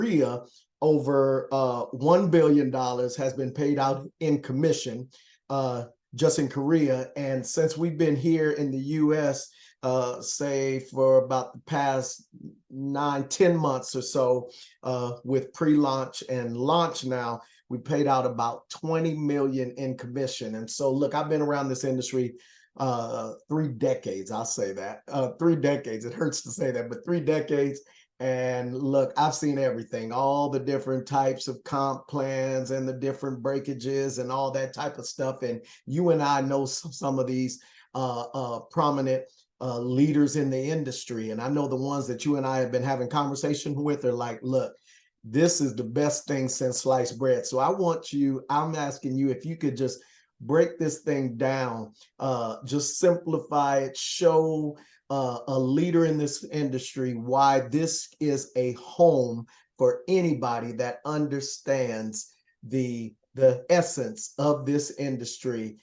Korea, over $1 billion has been paid out in commission just in Korea. And since we've been here in the US, say for about the past 9-10 months or so, with pre-launch and launch now, we paid out about 20 million in commission. And so look, I've been around this industry 3 decades. I'll say that 3 decades. It hurts to say that, but 3 decades. And look, I've seen everything, all the different types of comp plans and the different breakages and all that type of stuff. And you and I know some of these prominent leaders in the industry. And I know the ones that you and I have been having conversation with are like, look, this is the best thing since sliced bread. So I'm asking you if you could just break this thing down, just simplify it, show a leader in this industry why this is a home for anybody that understands the essence of this industry,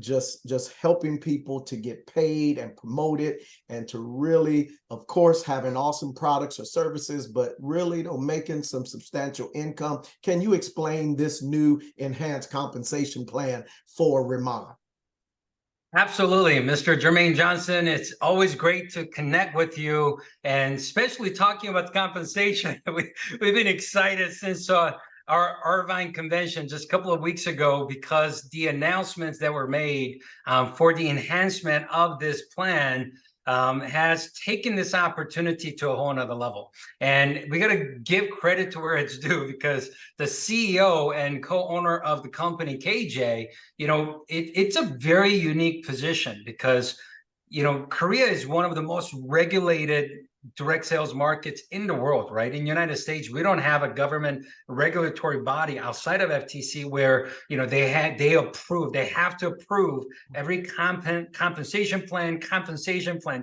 just helping people to get paid and promoted and to really, of course, having awesome products or services, but really making some substantial income. Can you explain this new enhanced compensation plan for Riman? Absolutely, Mr. Jermaine Johnson. It's always great to connect with you, and especially talking about compensation. We've been excited since our Irvine convention just a couple of weeks ago, because the announcements that were made for the enhancement of this plan has taken this opportunity to a whole nother level. And we got to give credit to where it's due, because the CEO and co-owner of the company, KJ, it's a very unique position, because, Korea is one of the most regulated direct sales markets in the world, right? In the United States, we don't have a government regulatory body outside of FTC where, they have to approve every compensation plan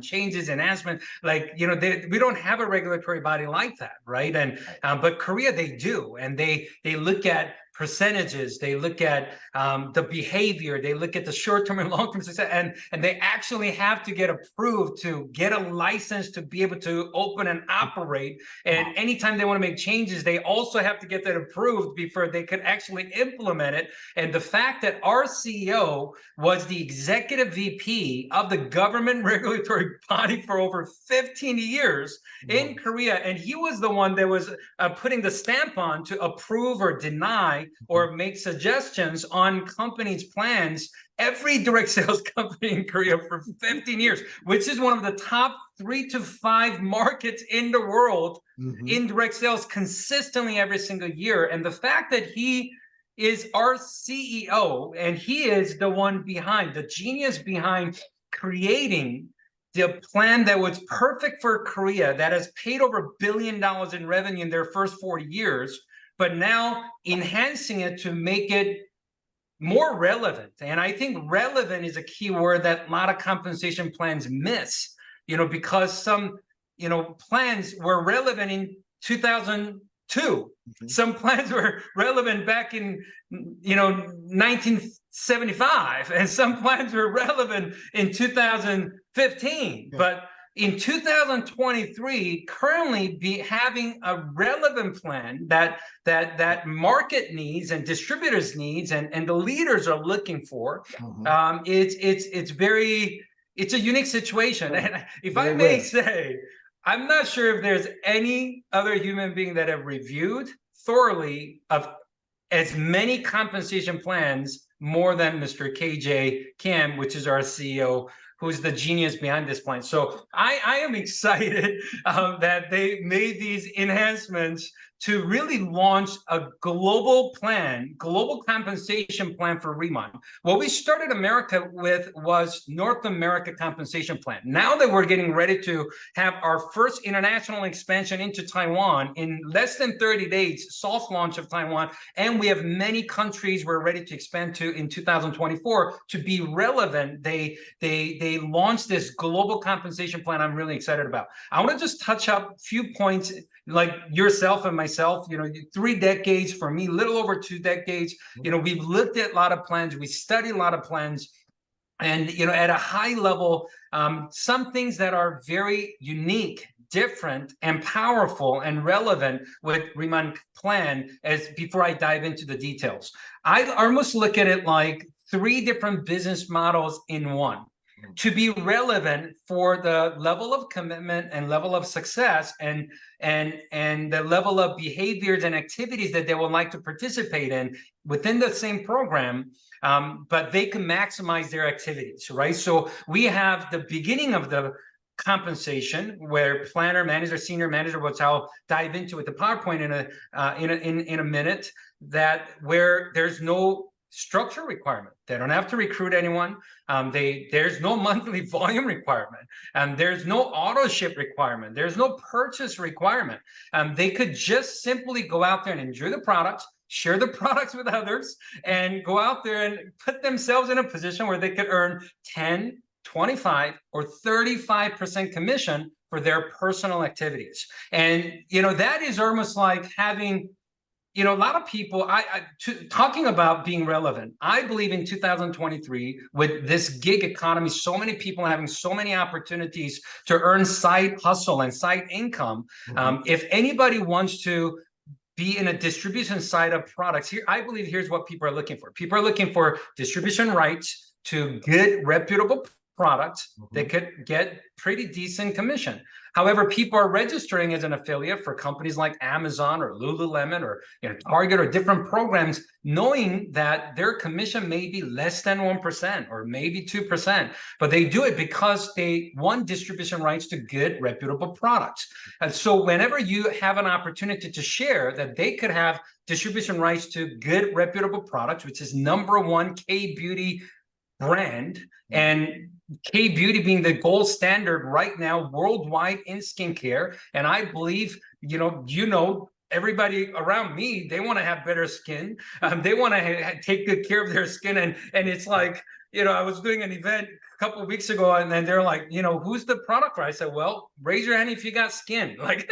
changes, enhancement. We don't have a regulatory body like that, right? And but Korea, they do, and they look at percentages, they look at the behavior, they look at the short-term and long-term success, and they actually have to get approved to get a license to be able to open and operate. And anytime they want to make changes, they also have to get that approved before they could actually implement it. And the fact that our CEO was the executive VP of the government regulatory body for over 15 years in Korea, and he was the one that was putting the stamp on to approve or deny or make suggestions on companies' plans, every direct sales company in Korea for 15 years, which is one of the top 3 to 5 markets in the world in direct sales consistently every single year. And the fact that he is our CEO and he is the one behind, the genius behind creating the plan that was perfect for Korea, that has paid over $1 billion in revenue in their first 4 years, but now enhancing it to make it more relevant. And I think relevant is a key word that a lot of compensation plans miss, because some, plans were relevant in 2002. Some plans were relevant back in, 1975, and some plans were relevant in 2015. But in 2023, currently having a relevant plan that market needs and distributors needs and the leaders are looking for, it's a unique situation. And if I may say, I'm not sure if there's any other human being that have reviewed thoroughly of as many compensation plans more than Mr. KJ Kim, which is our CEO, who's the genius behind this plan. So I am excited that they made these enhancements to really launch a global compensation plan for Riman. What we started America with was North America compensation plan. Now that we're getting ready to have our first international expansion into Taiwan in less than 30 days, soft launch of Taiwan, and we have many countries we're ready to expand to in 2024 to be relevant, they launched this global compensation plan I'm really excited about. I want to just touch up a few points, like yourself and myself, 3 decades, for me, a little over 2 decades. We've looked at a lot of plans, we study a lot of plans, and at a high level, some things that are very unique different and powerful and relevant with Riman plan as before I dive into the details. I almost look at it like 3 different business models in one to be relevant for the level of commitment and level of success and the level of behaviors and activities that they would like to participate in within the same program, but they can maximize their activities, right? So we have the beginning of the compensation where planner, manager, senior manager, which I'll dive into with the PowerPoint in a minute, that where there's no structure requirement. They don't have to recruit anyone. There's no monthly volume requirement. There's no auto ship requirement. There's no purchase requirement. They could just simply go out there and enjoy the products, share the products with others, and go out there and put themselves in a position where they could earn 10, 25, or 35% commission for their personal activities. And, that is almost like having, a lot of people, talking about being relevant, I believe in 2023, with this gig economy, so many people having so many opportunities to earn side hustle and side income. If anybody wants to be in a distribution side of products, here, I believe here's what people are looking for. People are looking for distribution rights to good, reputable products that could get pretty decent commission. However, people are registering as an affiliate for companies like Amazon or Lululemon or Target or different programs, knowing that their commission may be less than 1% or maybe 2%, but they do it because they want distribution rights to good, reputable products. And so whenever you have an opportunity to share that they could have distribution rights to good, reputable products, which is #1 K-Beauty brand, and K-Beauty being the gold standard right now worldwide in skincare. And I believe, everybody around me, they want to have better skin. They want to take good care of their skin. And it's like, I was doing an event a couple of weeks ago, and then they're like, who's the product for? I said, well, raise your hand if you got skin. Like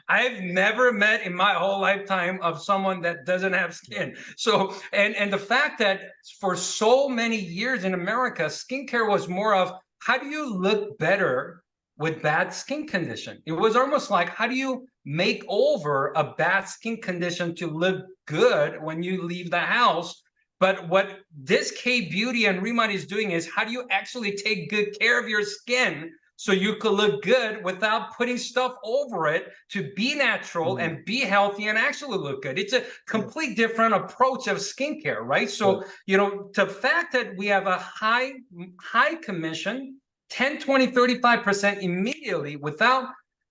I've never met in my whole lifetime of someone that doesn't have skin. So, and the fact that for so many years in America, skincare was more of, how do you look better with bad skin condition? It was almost like, how do you make over a bad skin condition to look good when you leave the house? But what this K-Beauty and Riman is doing is, how do you actually take good care of your skin so you could look good without putting stuff over it, to be natural and be healthy and actually look good? It's a complete different approach of skincare, right? So, the fact that we have a high commission, 10, 20, 35% immediately without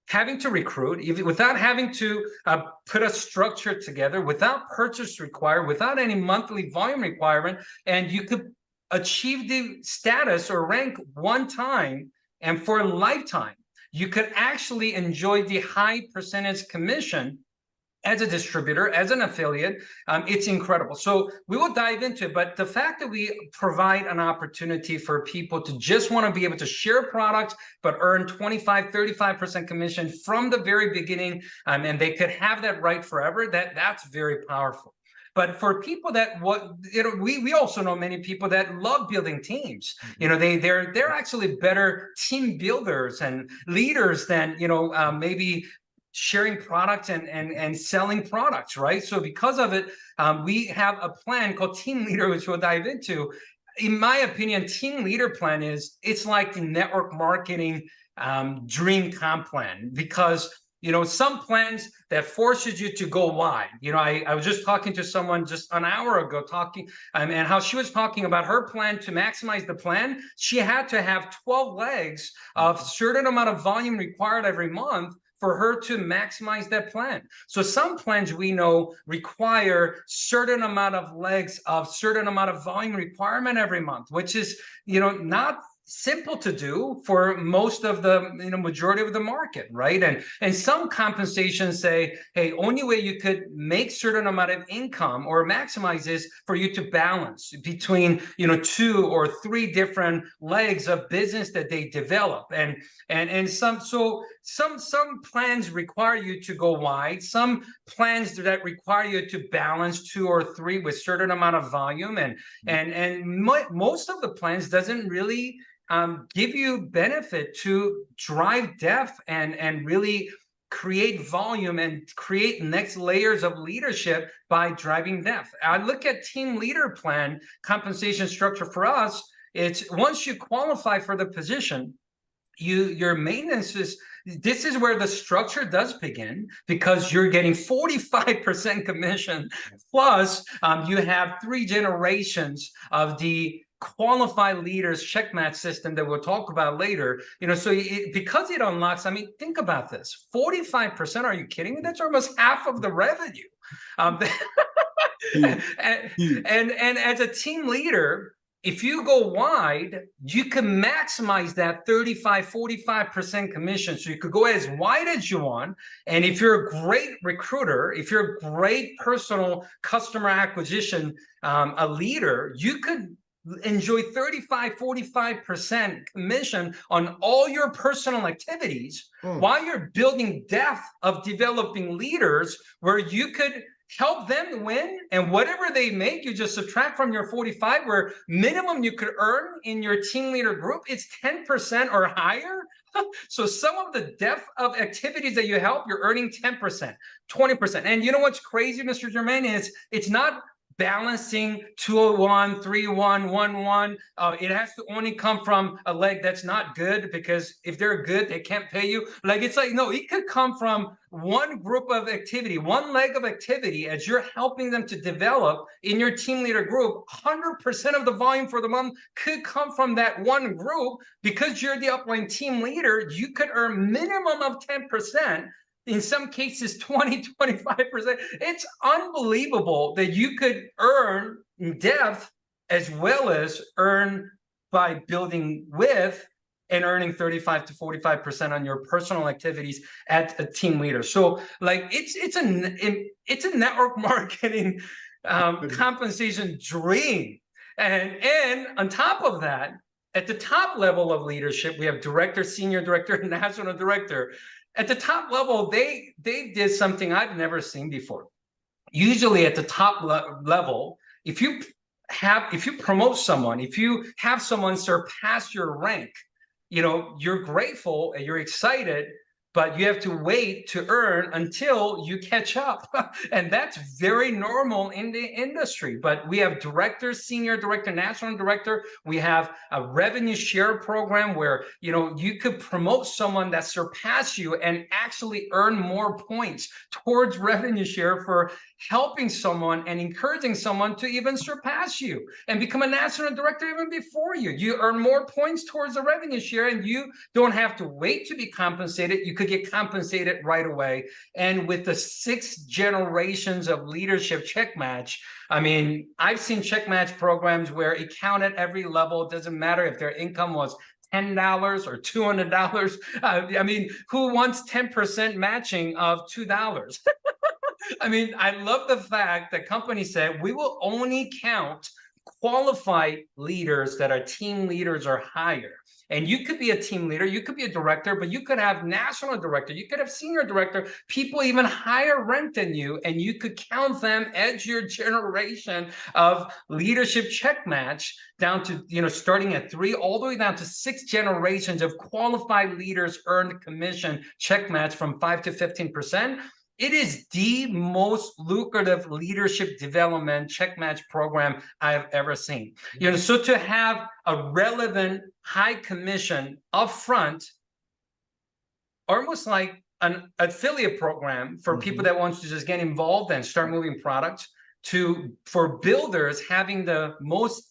having to recruit, even without having to put a structure together, without purchase required, without any monthly volume requirement, and you could achieve the status or rank one time, and for a lifetime, you could actually enjoy the high percentage commission as a distributor, as an affiliate. It's incredible. So we will dive into it, but the fact that we provide an opportunity for people to just want to be able to share products, but earn 25, 35% commission from the very beginning, and they could have that right forever, that's very powerful. But for people that we also know many people that love building teams. They're actually better team builders and leaders than maybe sharing products and selling products, right? So because of it, we have a plan called Team Leader, which we'll dive into. In my opinion, Team Leader plan it's like the network marketing dream comp plan, because some plans that forces you to go wide. I was just talking to someone just an hour ago and how she was talking about her plan to maximize the plan. She had to have 12 legs of certain amount of volume required every month for her to maximize that plan. So some plans we know require certain amount of legs of certain amount of volume requirement every month, which is, not simple to do for most of the majority of the market, right? And some compensations say, hey, only way you could make certain amount of income or maximize is for you to balance between 2 or 3 different legs of business that they develop. And some plans require you to go wide. Some plans that require you to balance 2 or 3 with certain amount of volume, and most of the plans doesn't really give you benefit to drive depth and really create volume and create next layers of leadership by driving depth. I look at team leader plan compensation structure for us. It's once you qualify for the position, your maintenance is, this is where the structure does begin, because you're getting 45% commission plus you have 3 generations of the qualified leaders checkmatch system that we'll talk about later. So because it unlocks, I mean, think about this, 45%, are you kidding me? That's almost half of the revenue. And as a team leader, if you go wide, you can maximize that 35-45% commission. So you could go as wide as you want. And if you're a great recruiter, if you're a great personal customer acquisition, a leader, you could enjoy 35-45% commission on all your personal activities while you're building depth of developing leaders where you could help them win, and whatever they make, you just subtract from your 45, where minimum you could earn in your team leader group, it's 10% or higher. So some of the depth of activities that you help, you're earning 10%, 20%. And you know what's crazy, Mr. Germain, is it's not balancing 201, 3-1, 1-1. It has to only come from a leg that's not good, because if they're good, they can't pay you. Like, it's like, no, it could come from one group of activity, one leg of activity, as you're helping them to develop in your team leader group. 100% of the volume for the month could come from that one group. Because you're the upline team leader, you could earn minimum of 10%. In some cases, 20, 25%. It's unbelievable that you could earn in depth as well as earn by building with and earning 35 to 45% on your personal activities as a team leader. So, like, it's a network marketing compensation dream. And on top of that, at the top level of leadership, we have director, senior director, national director. At the top level, they did something I've never seen before. Usually at the top level, if you promote someone, if you have someone surpass your rank, you're grateful and you're excited, but you have to wait to earn until you catch up. And that's very normal in the industry. But we have director, senior director, national director. We have a revenue share program where, you could promote someone that surpass you and actually earn more points towards revenue share for helping someone and encouraging someone to even surpass you and become a national director even before you. You earn more points towards the revenue share, and you don't have to wait to be compensated. You could get compensated right away. And with the 6 generations of leadership check match, I mean, I've seen check match programs where it counted every level. It doesn't matter if their income was $10 or $200. I mean, who wants 10% matching of $2? I mean, I love the fact that companies said we will only count qualified leaders that are team leaders or higher. And you could be a team leader, you could be a director, but you could have national director, you could have senior director, people even higher ranked than you, and you could count them as your generation of leadership check match down to, starting at 3 all the way down to 6 generations of qualified leaders earned commission check match from 5 to 15%. It is the most lucrative leadership development check match program I've ever seen. So to have a relevant high commission upfront, almost like an affiliate program for people that want to just get involved and start moving products, for builders having the most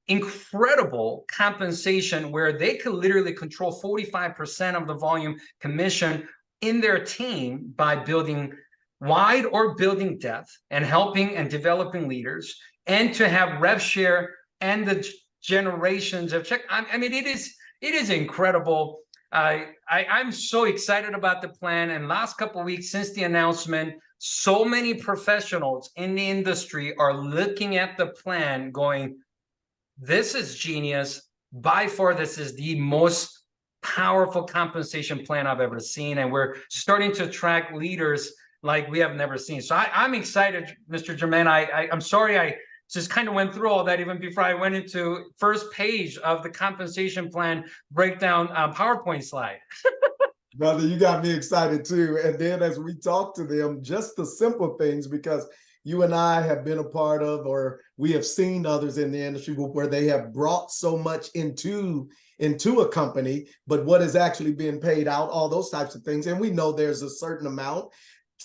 incredible compensation where they could literally control 45% of the volume commission in their team by building wide or building depth and helping and developing leaders, and to have rev share and the generations of check. I mean, it is incredible. I'm so excited about the plan. And last couple of weeks since the announcement, so many professionals in the industry are looking at the plan going, this is genius. By far, this is the most powerful compensation plan I've ever seen. And we're starting to attract leaders like we have never seen. So I'm excited, Mr. Germain. I'm sorry I just kind of went through all that even before I went into first page of the compensation plan breakdown PowerPoint slide. Brother, you got me excited too. And then as we talk to them, just the simple things, because you and I have been a part of, or we have seen others in the industry where they have brought so much into a company, but what is actually being paid out, all those types of things. And we know there's a certain amount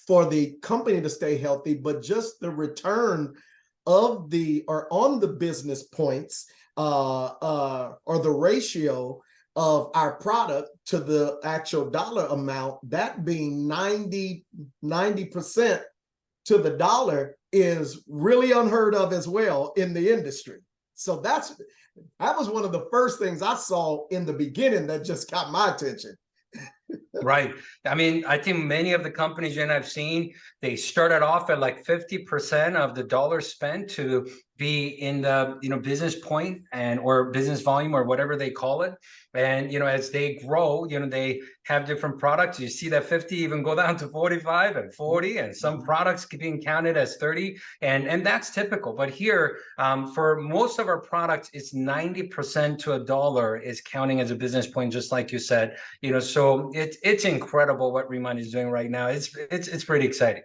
for the company to stay healthy, but just the return of on the business points or the ratio of our product to the actual dollar amount, that being 90% to the dollar, is really unheard of as well in the industry. So that was one of the first things I saw in the beginning that just caught my attention. Right. I mean, I think many of the companies that I've seen, they started off at like 50% of the dollar spent to be in the business point or business volume or whatever they call it. And as they grow, they have different products. You see that 50 even go down to 45 and 40, and some products being counted as 30, and that's typical. But here, for most of our products, it's 90% to $1 is counting as a business point, just like you said. So it's incredible what Riman is doing right now. It's pretty exciting.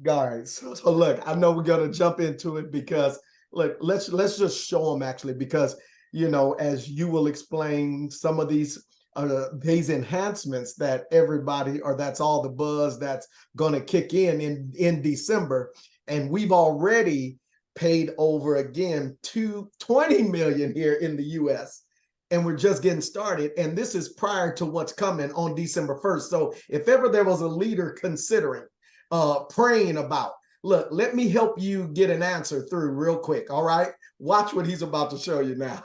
All right. So look, I know we're gonna jump into it because look, let's just show them actually, because as you will explain some of these enhancements that everybody, or that's all the buzz that's going to kick in December, and we've already paid over again to 20 million here in the US, and we're just getting started, and this is prior to what's coming on December 1st. So if ever there was a leader considering praying about, look, let me help you get an answer through real quick. All right, watch what he's about to show you now.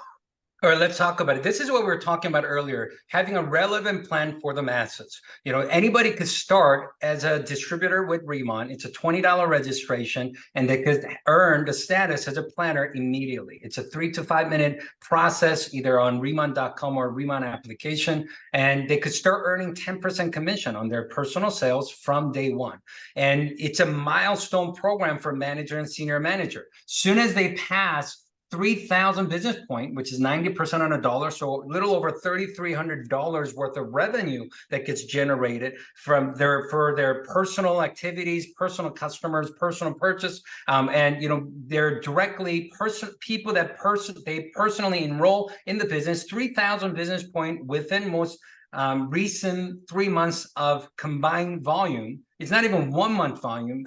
All right, let's talk about it. This is what we were talking about earlier, having a relevant plan for the masses. Anybody could start as a distributor with Riman. It's a $20 registration, and they could earn the status as a planner immediately. It's a 3 to 5 minute process, either on Riman.com or Riman application, and they could start earning 10% commission on their personal sales from day one. And it's a milestone program for manager and senior manager. Soon as they pass 3,000 business point, which is 90% on $1, so a little over $3,300 worth of revenue that gets generated for their personal activities, personal customers, personal purchase, and they're directly people that they personally enroll in the business. 3,000 business point within most recent 3 months of combined volume. It's not even 1 month volume.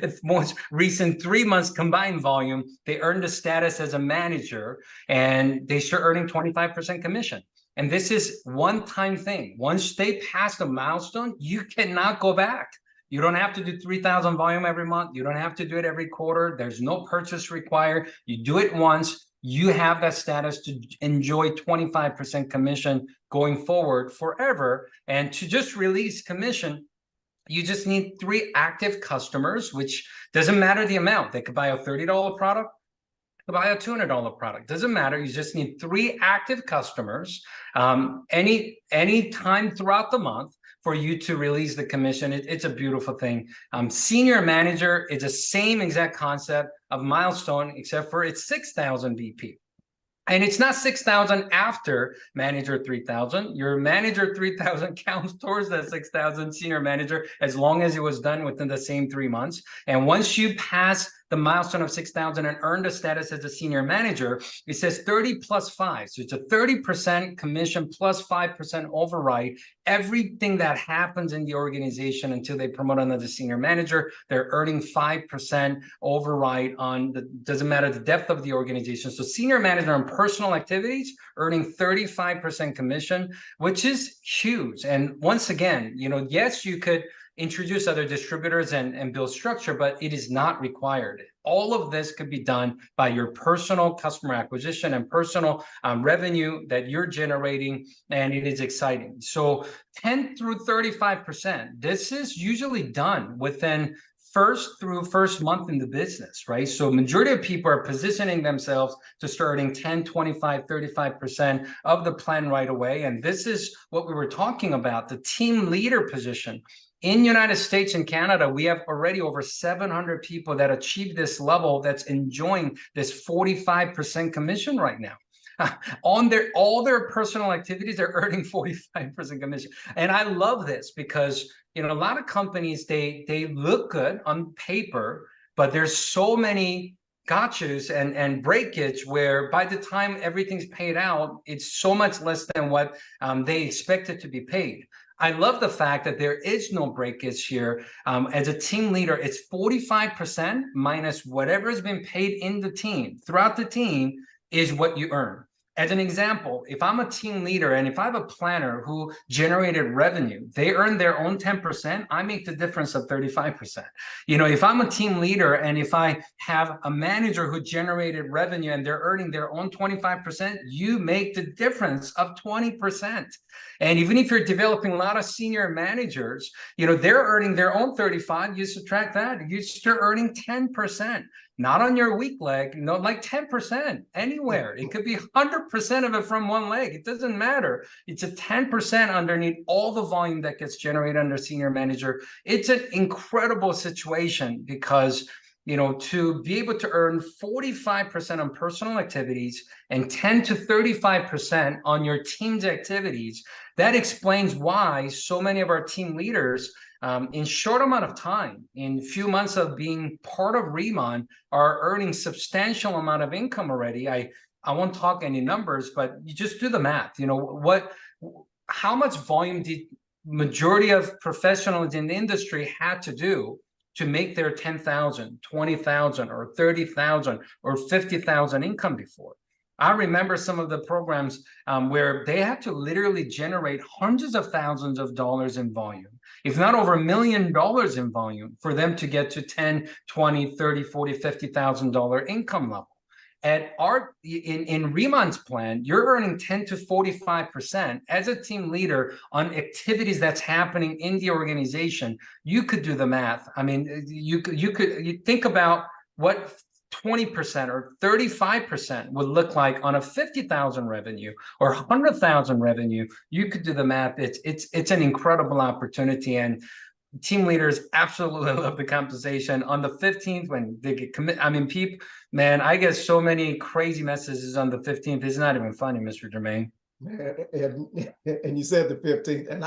It's most recent 3 months combined volume. They earned a status as a manager, and they start earning 25% commission. And this is one-time thing. Once they pass the milestone, you cannot go back. You don't have to do 3,000 volume every month. You don't have to do it every quarter. There's no purchase required. You do it once. You have that status to enjoy 25% commission going forward forever. And to just release commission, you just need 3 active customers, which doesn't matter the amount. They could buy a $30 product, they could buy a $200 product. Doesn't matter. You just need 3 active customers any time throughout the month for you to release the commission. It's a beautiful thing. Senior manager is the same exact concept of milestone, except for it's 6,000 BP. And it's not 6,000 after manager 3,000. Your manager 3,000 counts towards that 6,000 senior manager as long as it was done within the same 3 months. And once you pass the milestone of 6,000 and earn the status as a senior manager, it says 30 plus 5. So it's a 30% commission plus 5% override. Everything that happens in the organization until they promote another senior manager, they're earning 5% override on doesn't matter the depth of the organization. So senior manager on personal activities earning 35% commission, which is huge. And once again, yes, you could introduce other distributors and build structure, but it is not required. All of this could be done by your personal customer acquisition and personal revenue that you're generating, and it is exciting. So 10 through 35%, this is usually done within first month in the business, right? So majority of people are positioning themselves to starting 10, 25, 35% of the plan right away. And this is what we were talking about, the team leader position In United States and Canada, we have already over 700 people that achieve this level that's enjoying this 45% commission right now. On all their personal activities, they're earning 45% commission. And I love this because, you know, a lot of companies, they look good on paper, but there's so many gotchas and breakage where by the time everything's paid out, it's so much less than what they expected to be paid. I love the fact that there is no breakage here. As a team leader, it's 45% minus whatever has been paid in the team, throughout the team, is what you earn. As an example, if I'm a team leader and if I have a planner who generated revenue, they earn their own 10%, I make the difference of 35%. You know, if I'm a team leader and if I have a manager who generated revenue and they're earning their own 25%, you make the difference of 20%. And even if you're developing a lot of senior managers, you know, they're earning their own 35, you subtract that, you start earning 10%. Not on your weak leg, no, like 10% anywhere. It could be 100% of it from one leg. It doesn't matter. It's a 10% underneath all the volume that gets generated under senior manager. It's an incredible situation because, you know, to be able to earn 45% on personal activities and 10 to 35% on your team's activities, that explains why so many of our team leaders in short amount of time, in few months of being part of Riman, are earning substantial amount of income already. I won't talk any numbers, but you just do the math. You know, how much volume did majority of professionals in the industry had to do to make their 10,000, 20,000, or 30,000 or 50,000 income before? I remember some of the programs where they had to literally generate hundreds of thousands of dollars in volume, if not over $1 million in volume, for them to get to 10, 20, 30, 40, $50,000 income level. In Riman's plan, you're earning 10 to 45% as a team leader on activities that's happening in the organization. You could do the math. I mean, you think about what 20% or 35% would look like on a 50,000 revenue or 100,000 revenue. You could do the math. It's an incredible opportunity, and team leaders absolutely love the compensation. On the 15th, when they get commit, I mean, people, man, I get so many crazy messages on the 15th. It's not even funny, Mr. Jermaine. And you said the 15th, and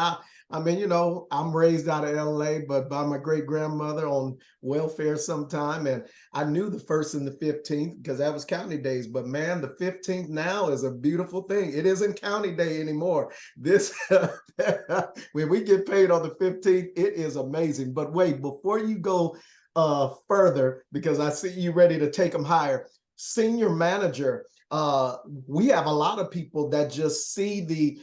I mean, you know, I'm raised out of LA, but by my great grandmother on welfare sometime. And I knew the 1st and the 15th because that was county days. But man, the 15th now is a beautiful thing. It isn't county day anymore. This, when we get paid on the 15th, it is amazing. But wait, before you go further, because I see you ready to take them higher, senior manager, we have a lot of people that just see the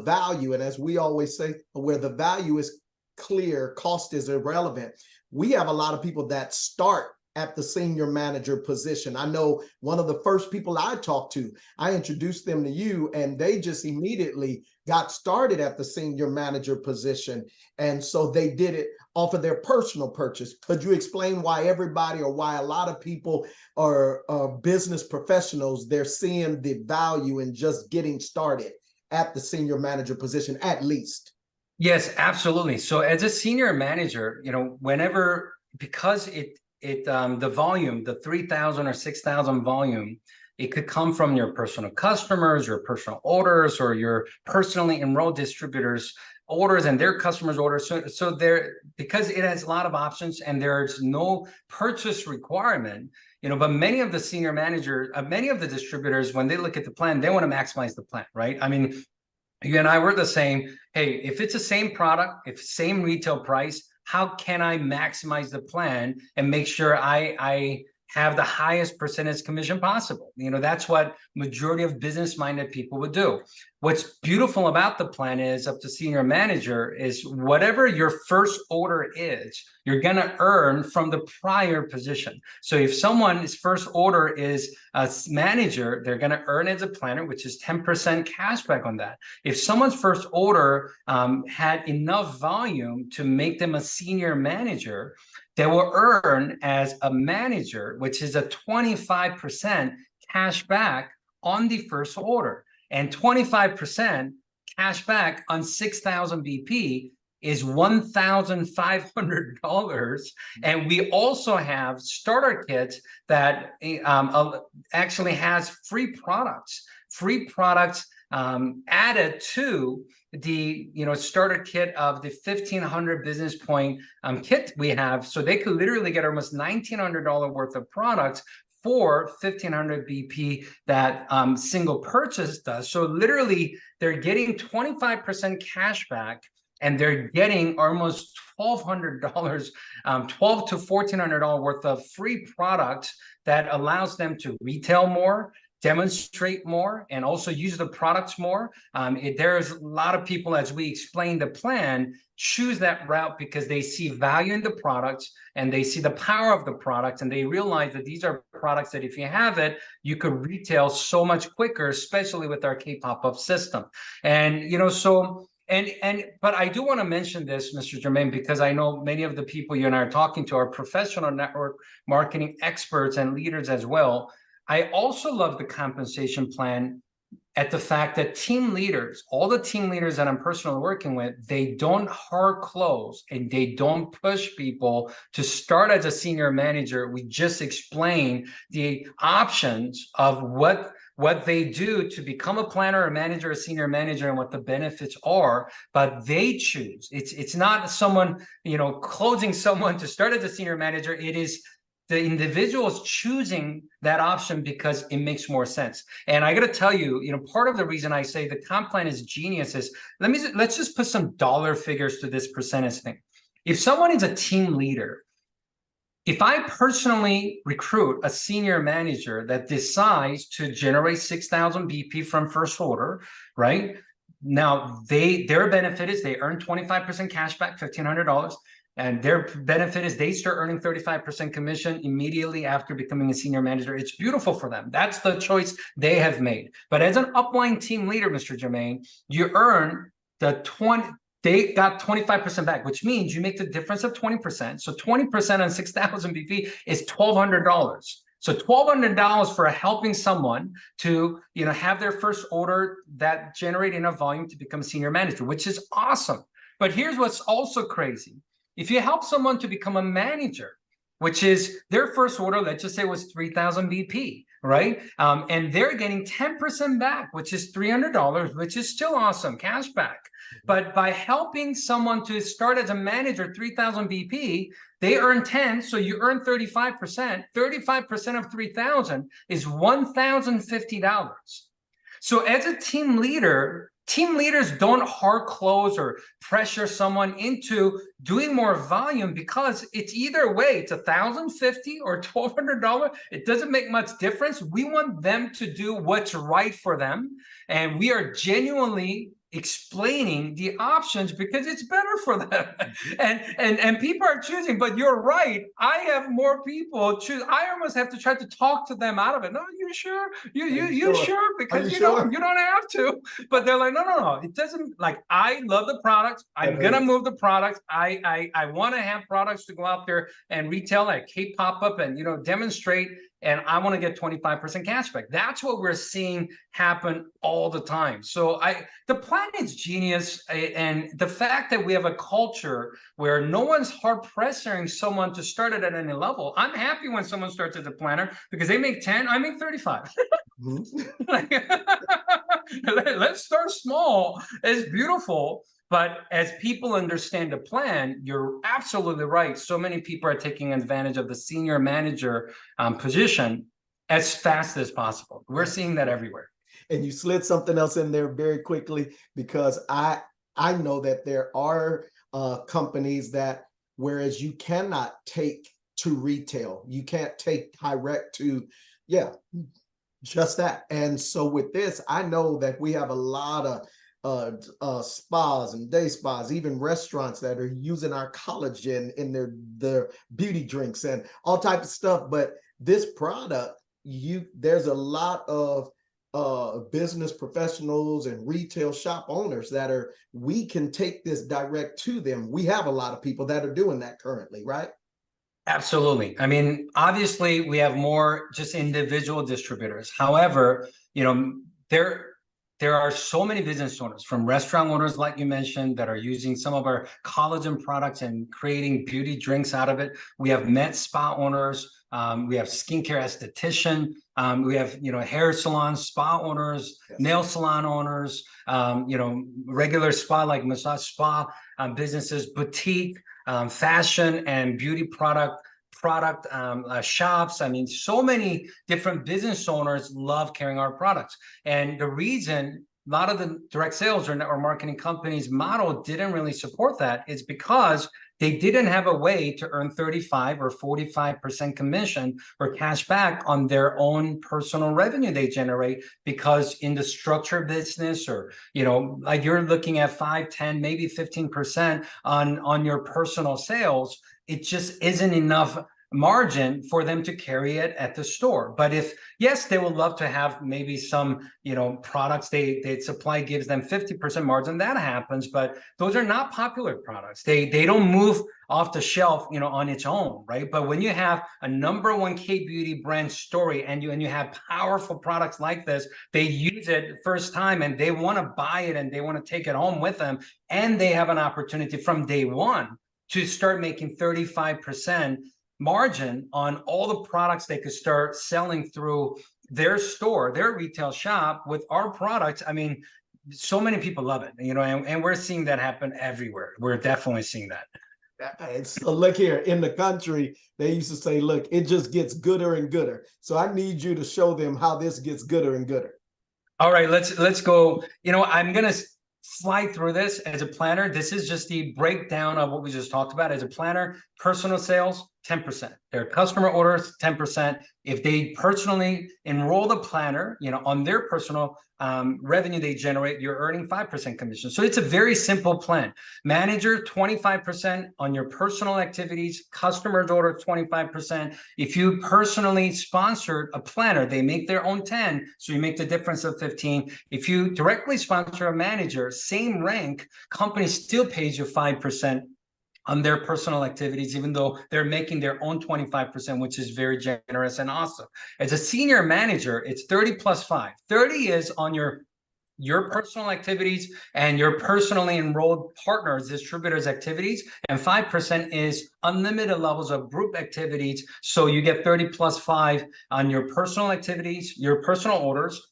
value, and as we always say, where the value is clear, cost is irrelevant. We have a lot of people that start at the senior manager position. I know one of the first people I talked to, I introduced them to you, and they just immediately got started at the senior manager position. And so they did it off of their personal purchase. Could you explain why everybody, or why a lot of people are business professionals, they're seeing the value in just getting started at the senior manager position, at least? Yes, absolutely. So as a senior manager, you know, whenever, because the volume, the 3,000 or 6,000 volume, it could come from your personal customers, your personal orders, or your personally enrolled distributors' orders and their customers' orders. So there, because it has a lot of options and there's no purchase requirement, you know, but many of the senior managers, many of the distributors, when they look at the plan, they want to maximize the plan, right? I mean, you and I were the same. Hey, if it's the same product, if same retail price, how can I maximize the plan and make sure I have the highest percentage commission possible? You know, that's what majority of business-minded people would do. What's beautiful about the plan is, up to senior manager, is whatever your first order is, you're going to earn from the prior position. So if someone's first order is a manager, they're going to earn as a planner, which is 10% cash back on that. If someone's first order had enough volume to make them a senior manager, they will earn as a manager, which is a 25% cash back on the first order, and 25% cash back on 6,000 BP is $1,500. And we also have starter kits that actually has free products added to the starter kit of the 1,500 business point kit we have. So they could literally get almost $1,900 worth of products for 1,500 BP that single purchase does. So literally they're getting 25% cash back, and they're getting almost $1,200, $1,200 to $1,400 worth of free products that allows them to retail more, demonstrate more, and also use the products more. There's a lot of people, as we explain the plan, choose that route because they see value in the products and they see the power of the products, and they realize that these are products that if you have it, you could retail so much quicker, especially with our K-pop-up system. And but I do want to mention this, Mr. Jermaine, because I know many of the people you and I are talking to are professional network marketing experts and leaders as well. I also love the compensation plan at the fact that team leaders, all the team leaders that I'm personally working with, they don't hard close and they don't push people to start as a senior manager. We just explain the options of what they do to become a planner, a manager, a senior manager, and what the benefits are, but they choose. It's not someone, closing someone to start as a senior manager. It is the individuals choosing that option because it makes more sense. And I got to tell you, part of the reason I say the comp plan is genius is, let's just put some dollar figures to this percentage thing. If someone is a team leader, if I personally recruit a senior manager that decides to generate 6,000 BP from first order, right? Now, their benefit is they earn 25% cash back, $1,500. And their benefit is they start earning 35% commission immediately after becoming a senior manager. It's beautiful for them. That's the choice they have made. But as an upline team leader, Mr. Jermaine, you earn they got 25% back, which means you make the difference of 20%. So 20% on 6,000 BP is $1,200. So $1,200 for helping someone to, have their first order that generate enough volume to become a senior manager, which is awesome. But here's what's also crazy. If you help someone to become a manager, which is their first order, let's just say was 3,000 BP, right? And they're getting 10% back, which is $300, which is still awesome, cash back. But by helping someone to start as a manager, 3,000 BP, they earn 10, so you earn 35%. 35% of 3,000 is $1,050. So as a team leader, team leaders don't hard close or pressure someone into doing more volume because it's either way. It's $1,050 or $1,200. It doesn't make much difference. We want them to do what's right for them. And we are genuinely explaining the options because it's better for them. And people are choosing, but you're right. I have more people choose. I almost have to try to talk to them out of it. No, you sure? You sure? Because you don't have to. But they're like, no. It doesn't, I love the products. I'm gonna move the products. I want to have products to go out there and retail at K-pop-up and demonstrate. And I want to get 25% cash back. That's what we're seeing happen all the time. So the plan is genius. And the fact that we have a culture where no one's hard pressuring someone to start it at any level. I'm happy when someone starts as a planner because they make 10, I make 35. Let's start small. It's beautiful. But as people understand the plan, you're absolutely right. So many people are taking advantage of the senior manager position as fast as possible. We're seeing that everywhere. And you slid something else in there very quickly because I know that there are companies that, whereas you cannot take to retail, you can't take direct to, just that. And so with this, I know that we have a lot of spas and day spas, even restaurants that are using our collagen in their beauty drinks and all types of stuff. But this product, there's a lot of business professionals and retail shop owners that we can take this direct to them. We have a lot of people that are doing that currently, right? Absolutely. I mean, obviously we have more just individual distributors. However, there are so many business owners, from restaurant owners, like you mentioned, that are using some of our collagen products and creating beauty drinks out of it. We have med spa owners. We have skincare esthetician. We have, hair salon spa owners, yes, nail salon owners, regular spa like massage spa businesses, boutique, fashion and beauty product shops. I mean, so many different business owners love carrying our products. And the reason a lot of the direct sales or network marketing companies model didn't really support that is because they didn't have a way to earn 35 or 45% commission or cash back on their own personal revenue they generate, because in the structured business, or, like you're looking at 5, 10, maybe 15% on your personal sales, it just isn't enough margin for them to carry it at the store. But yes, they would love to have maybe some, products they supply gives them 50% margin, that happens, but those are not popular products. They don't move off the shelf, on its own, right? But when you have a #1 K-beauty brand story and you have powerful products like this, they use it first time and they want to buy it and they want to take it home with them, and they have an opportunity from day one to start making 35% margin on all the products they could start selling through their store, their retail shop with our products. I mean, so many people love it, and we're seeing that happen everywhere. We're definitely seeing that. It's, look here, in the country, they used to say, look, it just gets gooder and gooder. So I need you to show them how this gets gooder and gooder. All right, let's go. I'm going to slide through this as a planner. This is just the breakdown of what we just talked about. As a planner, personal sales, 10%. Their customer orders, 10%. If they personally enroll the planner, on their personal revenue they generate, you're earning 5% commission. So it's a very simple plan. Manager, 25% on your personal activities. Customers order 25%. If you personally sponsored a planner, they make their own 10, so you make the difference of 15. If you directly sponsor a manager, same rank, company still pays you 5% on their personal activities, even though they're making their own 25%, which is very generous and awesome. As a senior manager, it's 30 plus 5. 30 is on your personal activities and your personally enrolled partners, distributors' activities, and 5% is unlimited levels of group activities. So you get 30 plus 5 on your personal activities, your personal orders.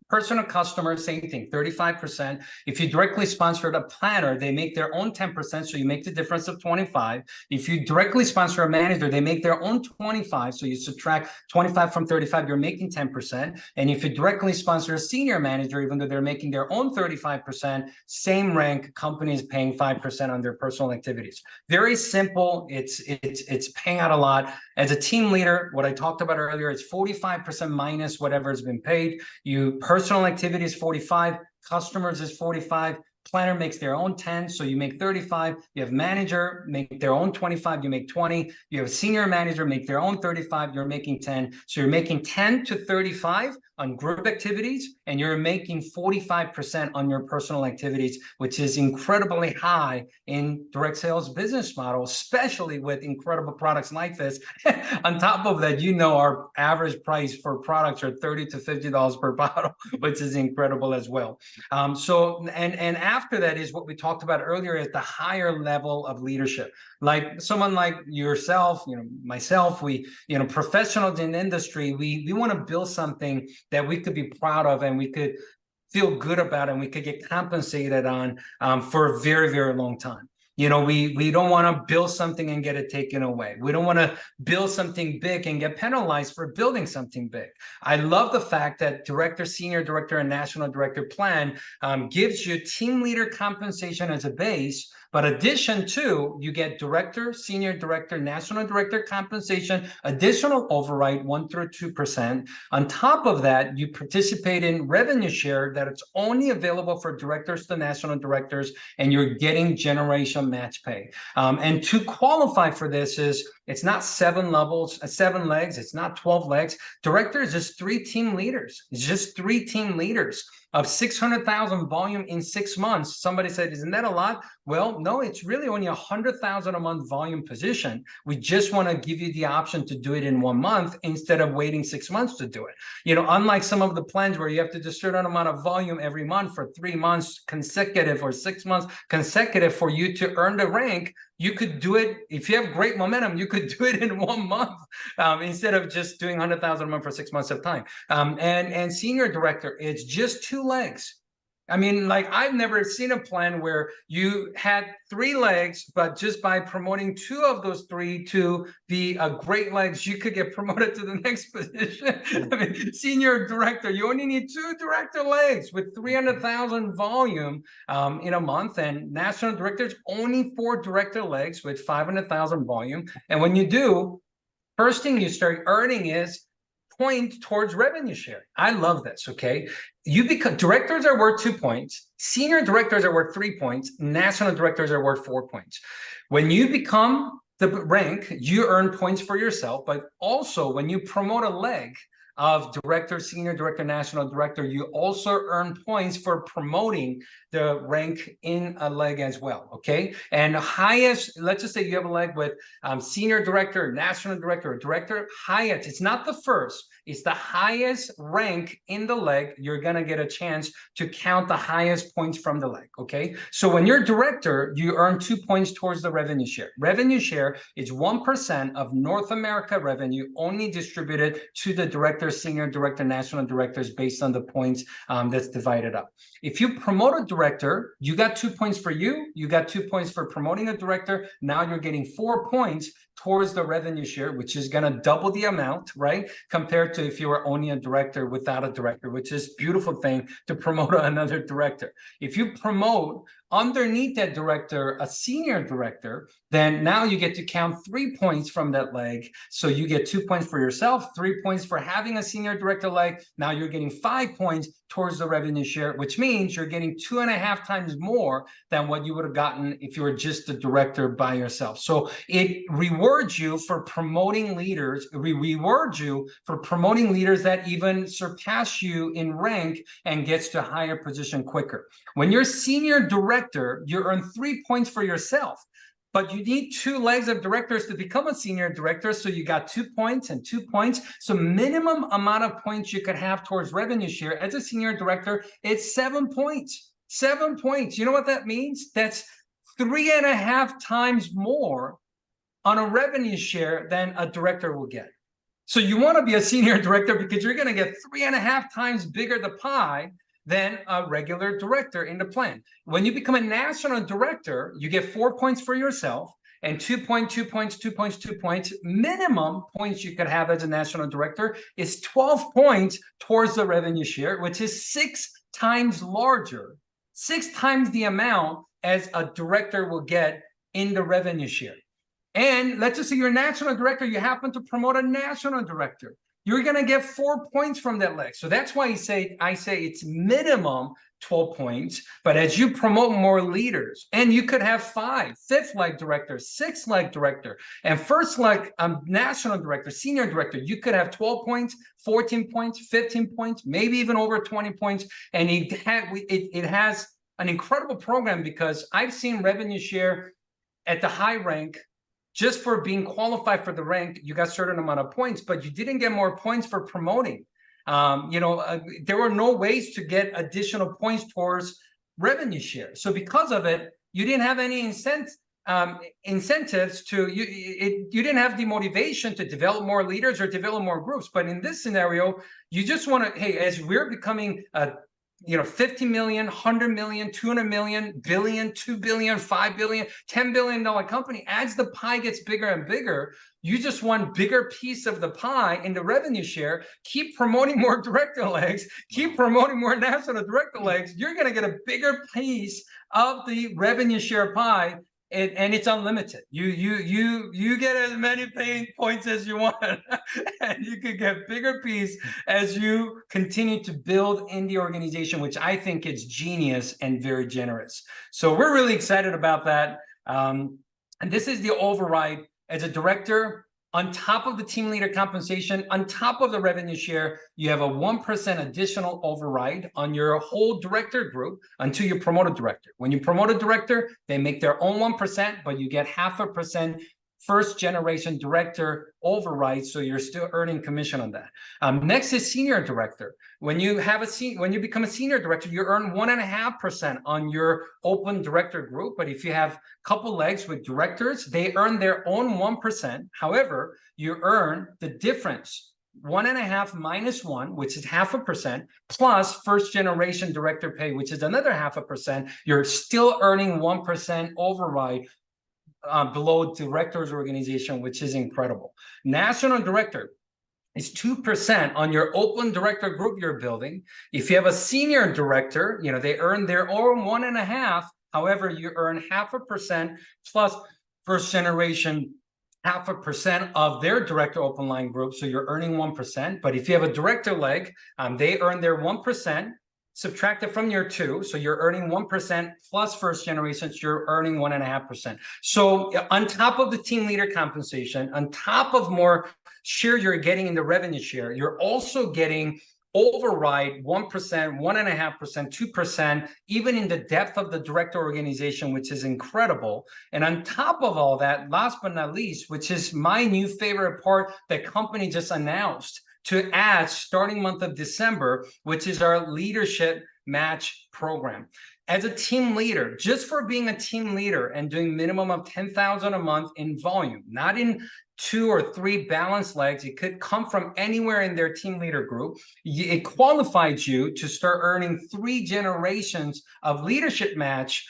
Personal customers, same thing, 35%. If you directly sponsored a planner, they make their own 10%, so you make the difference of 25. If you directly sponsor a manager, they make their own 25, so you subtract 25 from 35, you're making 10%. And if you directly sponsor a senior manager, even though they're making their own 35%, same rank, company is paying 5% on their personal activities. Very simple. It's paying out a lot. As a team leader, what I talked about earlier, it's 45% minus whatever has been paid. Personal activity is 45, customers is 45, planner makes their own 10, so you make 35. You have manager make their own 25, you make 20. You have senior manager make their own 35, you're making 10. So you're making 10 to 35 on group activities, and you're making 45% on your personal activities, which is incredibly high in direct sales business model, especially with incredible products like this. On top of that, our average price for products are $30 to $50 per bottle, which is incredible as well. And after that is what we talked about earlier, is the higher level of leadership. Like someone like yourself, myself, we, professionals in the industry, we want to build something that we could be proud of and we could feel good about and we could get compensated on for a very, very long time. We don't want to build something and get it taken away. We don't want to build something big and get penalized for building something big. I love the fact that director, senior director, and national director plan gives you team leader compensation as a base, but addition to, you get director, senior director, national director compensation, additional override 1 through 2%. On top of that, you participate in revenue share that it's only available for directors to national directors, and you're getting generation match pay. And to qualify for this is It's not 7 levels, 7 legs. It's not 12 legs. Director is just 3 team leaders. It's just 3 team leaders of 600,000 volume in 6 months. Somebody said, isn't that a lot? Well, no, it's really only 100,000 a month volume position. We just want to give you the option to do it in 1 month instead of waiting 6 months to do it. You know, unlike some of the plans where you have to do a certain amount of volume every month for 3 months consecutive or 6 months consecutive for you to earn the rank, you could do it, if you have great momentum, you could do it in 1 month instead of just doing 100,000 a month for 6 months of time. And senior director, it's just 2 legs. I mean, like, I've never seen a plan where you had 3 legs, but just by promoting 2 of those 3 to be great legs, you could get promoted to the next position. I mean, senior director, you only need 2 director legs with 300,000 volume in a month, and national directors only 4 director legs with 500,000 volume. And when you do, first thing you start earning is point towards revenue share. I love this. Okay, you become directors are worth 2 points, senior directors are worth 3 points, national directors are worth 4 points. When you become the rank, you earn points for yourself, but also when you promote a leg of director, senior director, national director, you also earn points for promoting the rank in a leg as well. Okay, and highest, let's just say you have a leg with senior director, national director, or director, highest, it's not the first, it's the highest rank in the leg. You're gonna get a chance to count the highest points from the leg. Okay, so when you're director, you earn 2 points towards the revenue share. Revenue share is 1% of North America revenue, only distributed to the director, senior director, national directors based on the points that's divided up. If you promote a director, you got 2 points for you, you got 2 points for promoting a director. Now you're getting 4 points towards the revenue share, which is going to double the amount, right? Compared to if you were only a director without a director, which is a beautiful thing to promote another director. If you promote underneath that director a senior director, then now you get to count 3 points from that leg. So you get 2 points for yourself, 3 points for having a senior director leg. Now you're getting 5 points towards the revenue share, which means you're getting 2.5 times more than what you would have gotten if you were just a director by yourself. So it rewards you for promoting leaders, rewards you for promoting leaders that even surpass you in rank and gets to a higher position quicker. When you're senior director, you earn 3 points for yourself, but you need 2 legs of directors to become a senior director. So you got 2 points and 2 points. So minimum amount of points you could have towards revenue share as a senior director, it's 7 points. 7 points. You know what that means? That's 3.5 times more on a revenue share than a director will get. So you want to be a senior director because you're going to get 3.5 times bigger the pie than a regular director in the plan. When you become a national director, you get 4 points for yourself and 2 points, 2 points, 2 points, 2 points. Minimum points you could have as a national director is 12 points towards the revenue share, which is 6 times larger, 6 times the amount as a director will get in the revenue share. And let's just say you're a national director, you happen to promote a national director. You're going to get 4 points from that leg. So that's why I say it's minimum 12 points. But as you promote more leaders, and you could have 5, 5th leg director, 6th leg director, and 1st leg national director, senior director, you could have 12 points, 14 points, 15 points, maybe even over 20 points. And it has an incredible program because I've seen revenue share at the high rank. Just for being qualified for the rank, you got a certain amount of points, but you didn't get more points for promoting. There were no ways to get additional points towards revenue share. So because of it, you didn't have any incentives to, you didn't have the motivation to develop more leaders or develop more groups. But in this scenario, you just want to, hey, as we're becoming 50 million, 100 million, 200 million, billion, 2 billion, 5 billion, $10 billion company, as the pie gets bigger and bigger, you just want bigger piece of the pie in the revenue share. Keep promoting more director legs, keep promoting more national director legs. You're going to get a bigger piece of the revenue share pie. And it's unlimited. You get as many paying points as you want, and you can get bigger piece as you continue to build in the organization, which I think is genius and very generous. So we're really excited about that. And this is the override As a director, on top of the team leader compensation, on top of the revenue share, you have a 1% additional override on your whole director group until you promote a director. When you promote a director, they make their own 1%, but you get 0.5% first generation director override, so you're still earning commission on that. Next is senior director. When you become a senior director, you earn 1.5% on your open director group. But if you have a couple legs with directors, they earn their own 1%. However, you earn the difference. 1.5 minus 1, which is 0.5%, plus first generation director pay, which is another 0.5%. You're still earning 1% override below director's organization, which is incredible. National director is 2% on your open director group you're building. If you have a senior director, they earn their own 1.5. However, you earn 0.5% plus first generation 0.5% of their director open line group. So you're earning 1%. But if you have a director leg, they earn their 1%. Subtract it from your 2, so you're earning 1% plus first generation, so you're earning 1.5%. So on top of the team leader compensation, on top of more share you're getting in the revenue share, you're also getting override 1%, 1.5%, 2%, even in the depth of the director organization, which is incredible. And on top of all that, last but not least, which is my new favorite part that company just announced, to add starting month of December, which is our leadership match program. As a team leader, just for being a team leader and doing minimum of 10,000 a month in volume, not in 2 or 3 balanced legs, it could come from anywhere in their team leader group. It qualifies you to start earning 3 generations of leadership match,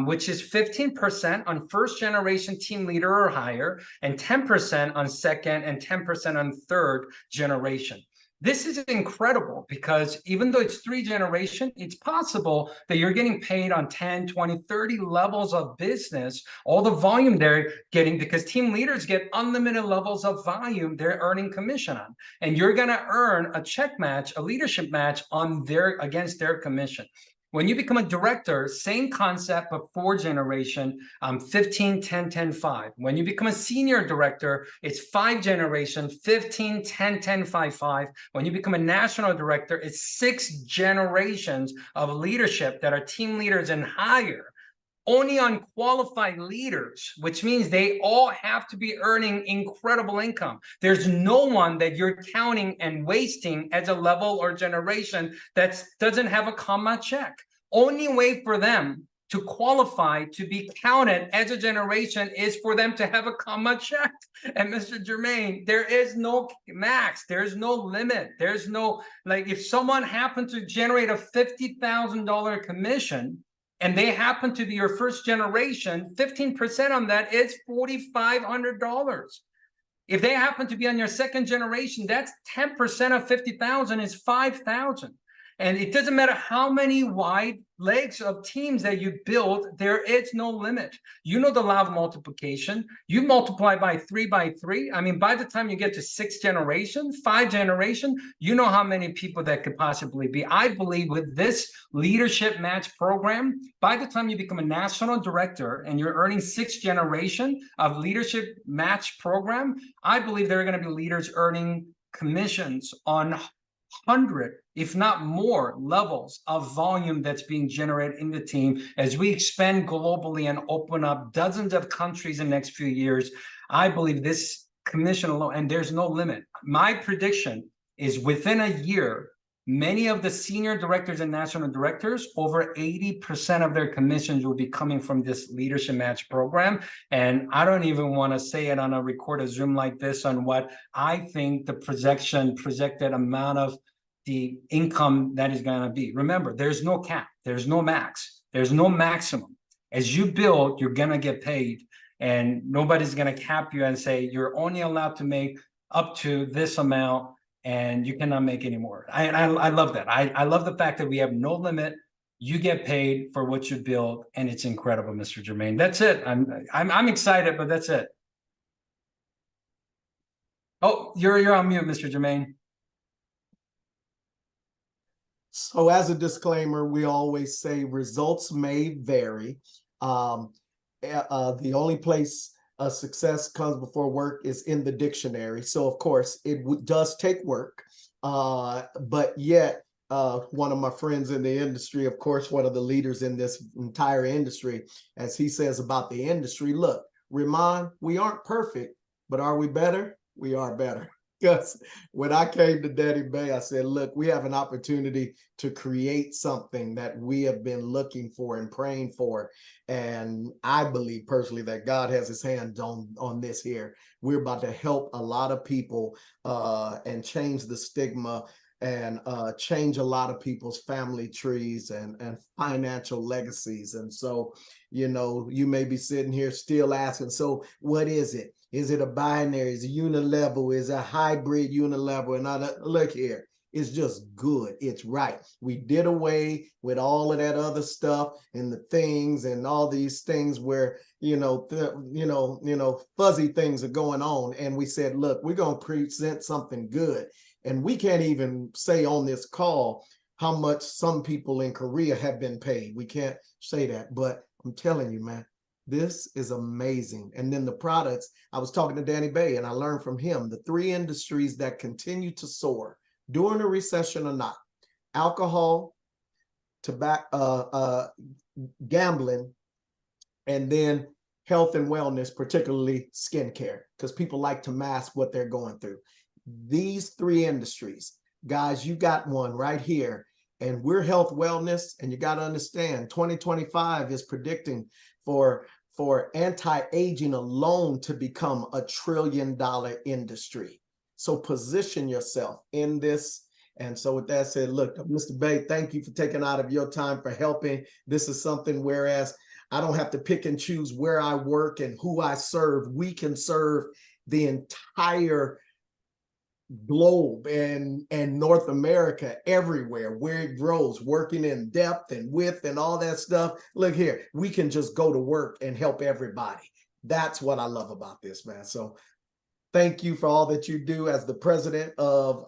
which is 15% on first generation team leader or higher, and 10% on second and 10% on third generation. This is incredible because even though it's 3 generations, it's possible that you're getting paid on 10, 20, 30 levels of business, all the volume they're getting, because team leaders get unlimited levels of volume they're earning commission on. And you're going to earn a check match, a leadership match on against their commission. When you become a director, same concept, but 4 generation, 15, 10, 10, 5. When you become a senior director, it's 5 generation, 15, 10, 10, 5, 5. When you become a national director, it's 6 generations of leadership that are team leaders and higher. Only on qualified leaders, which means they all have to be earning incredible income. There's no one that you're counting and wasting as a level or generation that doesn't have a comma check. Only way for them to qualify to be counted as a generation is for them to have a comma check. And Mr. Jermaine, there is no max. There's no limit. There's no, like, if someone happened to generate a $50,000 commission, and they happen to be your first generation, 15% on that is $4,500. If they happen to be on your second generation, that's 10% of 50,000 is 5,000. And it doesn't matter how many wide legs of teams that you build, there is no limit. You know the law of multiplication. You multiply by 3 by 3. I mean, by the time you get to 6 generations, 5 generations, you know how many people that could possibly be. I believe with this leadership match program, by the time you become a national director and you're earning 6 generation of leadership match program, I believe there are going to be leaders earning commissions on 100, if not more, levels of volume that's being generated in the team as we expand globally and open up dozens of countries in the next few years. I believe this commission alone, and there's no limit. My prediction is within a year, many of the senior directors and national directors, over 80% of their commissions will be coming from this leadership match program. And I don't even want to say it on a recorded Zoom like this on what I think the projected amount of the income that is going to be. Remember, there's no cap, there's no max, there's no maximum. As you build, you're going to get paid, and nobody's going to cap you and say you're only allowed to make up to this amount and you cannot make any more. I love that. I love the fact that we have no limit. You get paid for what you build, and it's incredible, Mr. Jermaine. That's it. I'm excited, but that's it. Oh, you're on mute, Mr. Jermaine. So as a disclaimer, we always say results may vary. The only place success comes before work is in the dictionary. So of course it does take work, but yet one of my friends in the industry, of course, one of the leaders in this entire industry, as he says about the industry, look, Riman, we aren't perfect, but are we better? We are better. Because when I came to Danny Bay, I said, look, we have an opportunity to create something that we have been looking for and praying for. And I believe personally that God has his hand on this here. We're about to help a lot of people and change the stigma and change a lot of people's family trees and financial legacies. And so, you know, you may be sitting here still asking, so what is it? Is it a binary? Is it unilevel? Is it a hybrid unilevel? And all that? Look here, it's just good. It's right. We did away with all of that other stuff and the things and all these things where, fuzzy things are going on. And we said, look, we're going to present something good. And we can't even say on this call how much some people in Korea have been paid. We can't say that, but I'm telling you, man, this is amazing. And then the products, I was talking to Danny Bay and I learned from him, the 3 industries that continue to soar during a recession or not: alcohol, tobacco, gambling, and then health and wellness, particularly skincare, because people like to mask what they're going through. These 3 industries, guys, you got one right here, and we're health wellness. And you got to understand, 2025 is predicting for anti-aging alone to become a $1 trillion industry. So position yourself in this. And so with that said, look, Mr. Bay, thank you for taking out of your time for helping. This is something whereas I don't have to pick and choose where I work and who I serve. We can serve the entire globe and North America, everywhere where it grows, working in depth and width and all that stuff. Look here, we can just go to work and help everybody. That's what I love about this, man. So thank you for all that you do as the president of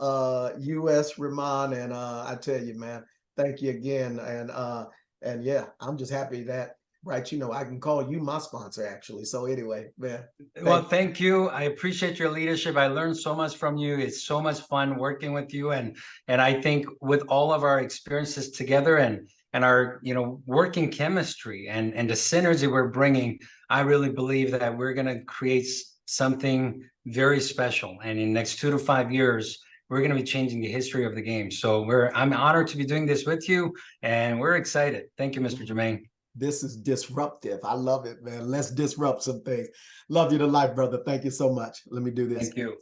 US Riman. And I tell you, man, thank you again. And yeah, I'm just happy that, right, I can call you my sponsor, actually. So anyway, man. Well, thank you. I appreciate your leadership. I learned so much from you. It's so much fun working with you. And I think with all of our experiences together and our, working chemistry and the synergy we're bringing, I really believe that we're going to create something very special. And in the next 2 to 5 years, we're going to be changing the history of the game. So I'm honored to be doing this with you, and we're excited. Thank you, Mr. Jermaine. This is disruptive. I love it, man. Let's disrupt some things. Love you to life, brother. Thank you so much. Let me do this. Thank you.